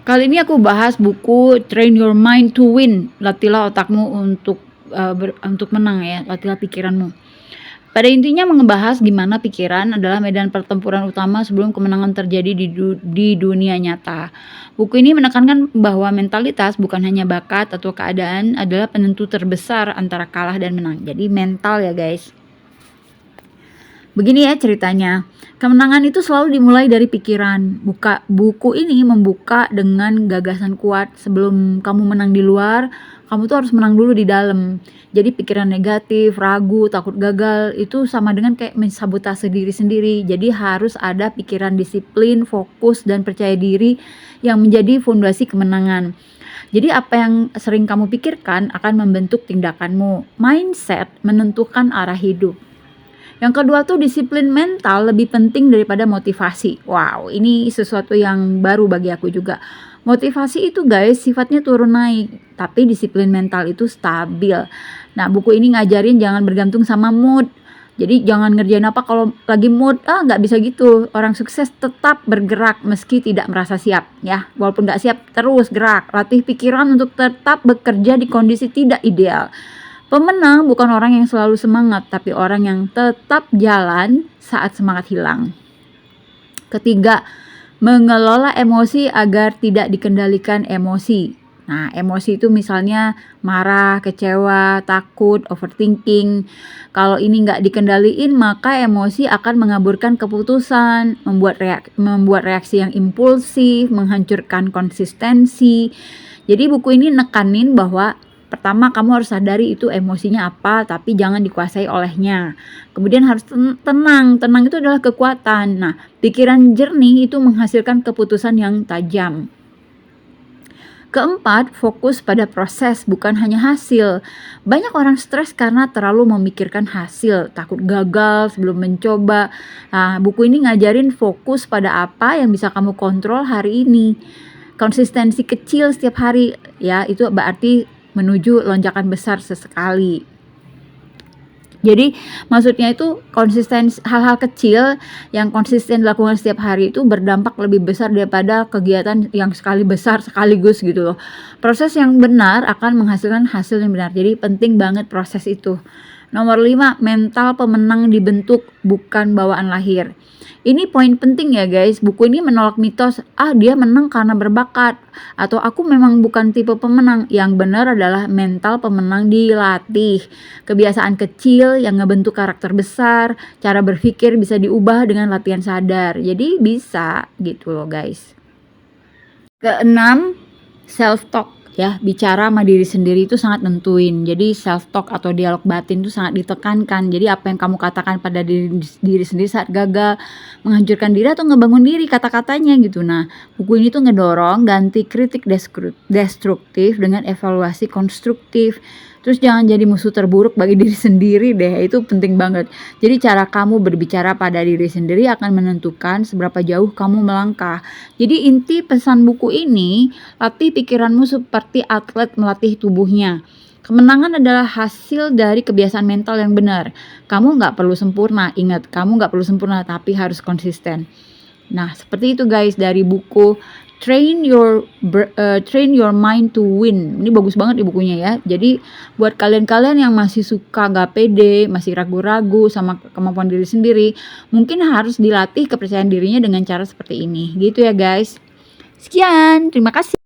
Kali ini aku bahas buku Train Your Mind to Win. Latihlah otakmu untuk menang ya, latihlah pikiranmu. Pada intinya ngebahas gimana pikiran adalah medan pertempuran utama sebelum kemenangan terjadi di dunia nyata. Buku ini menekankan bahwa mentalitas bukan hanya bakat atau keadaan adalah penentu terbesar antara kalah dan menang. Jadi mental ya guys. Begini ya ceritanya, kemenangan itu selalu dimulai dari pikiran. Buku ini membuka dengan gagasan kuat. Sebelum kamu menang di luar, kamu tuh harus menang dulu di dalam. Jadi pikiran negatif, ragu, takut gagal itu sama dengan kayak mensabotase diri sendiri. Jadi harus ada pikiran disiplin, fokus, dan percaya diri yang menjadi fondasi kemenangan. Jadi apa yang sering kamu pikirkan akan membentuk tindakanmu. Mindset menentukan arah hidup. Yang kedua tuh disiplin mental lebih penting daripada motivasi. Wow, ini sesuatu yang baru bagi aku juga. Motivasi itu guys sifatnya turun naik, tapi disiplin mental itu stabil. Nah, buku ini ngajarin jangan bergantung sama mood. Jadi jangan ngerjain apa kalau lagi mood, nggak bisa gitu. Orang sukses tetap bergerak meski tidak merasa siap ya. Walaupun nggak siap terus gerak. Latih pikiran untuk tetap bekerja di kondisi tidak ideal. Pemenang bukan orang yang selalu semangat, tapi orang yang tetap jalan saat semangat hilang. Ketiga, mengelola emosi agar tidak dikendalikan emosi. Nah, emosi itu misalnya marah, kecewa, takut, overthinking. Kalau ini nggak dikendaliin, maka emosi akan mengaburkan keputusan, membuat reaksi yang impulsif, menghancurkan konsistensi. Jadi buku ini nekanin bahwa pertama kamu harus sadari itu emosinya apa, tapi jangan dikuasai olehnya. Kemudian harus tenang itu adalah kekuatan. Nah, pikiran jernih itu menghasilkan keputusan yang tajam. Keempat, fokus pada proses bukan hanya hasil. Banyak orang stres karena terlalu memikirkan hasil, takut gagal sebelum mencoba. Nah, buku ini ngajarin fokus pada apa yang bisa kamu kontrol hari ini. Konsistensi kecil setiap hari ya, itu berarti menuju lonjakan besar sesekali. Jadi maksudnya itu hal-hal kecil yang konsisten dilakukan setiap hari itu berdampak lebih besar daripada kegiatan yang sekali besar sekaligus gitu loh. Proses yang benar akan menghasilkan hasil yang benar. Jadi penting banget proses itu. Nomor 5, mental pemenang dibentuk bukan bawaan lahir. Ini poin penting ya guys. Buku ini menolak mitos, dia menang karena berbakat, atau aku memang bukan tipe pemenang. Yang benar adalah mental pemenang dilatih. Kebiasaan kecil yang ngebentuk karakter besar, cara berpikir bisa diubah dengan latihan sadar. Jadi bisa gitu loh guys. Keenam, self-talk. Ya, bicara sama diri sendiri itu sangat nentuin. Jadi self talk atau dialog batin itu sangat ditekankan. Jadi apa yang kamu katakan pada diri sendiri saat gagal, menghancurkan diri atau ngebangun diri kata-katanya gitu. Nah, buku ini tuh ngedorong ganti kritik destruktif dengan evaluasi konstruktif. Terus jangan jadi musuh terburuk bagi diri sendiri deh, itu penting banget. Jadi cara kamu berbicara pada diri sendiri akan menentukan seberapa jauh kamu melangkah. Jadi inti pesan buku ini, latih pikiranmu seperti atlet melatih tubuhnya. Kemenangan adalah hasil dari kebiasaan mental yang benar. Kamu nggak perlu sempurna, ingat kamu nggak perlu sempurna tapi harus konsisten. Nah seperti itu guys dari buku Train Your Mind to Win. Ini bagus banget di bukunya ya. Jadi buat kalian-kalian yang masih suka gak pede, masih ragu-ragu sama kemampuan diri sendiri, mungkin harus dilatih kepercayaan dirinya dengan cara seperti ini. Gitu ya guys. Sekian, terima kasih.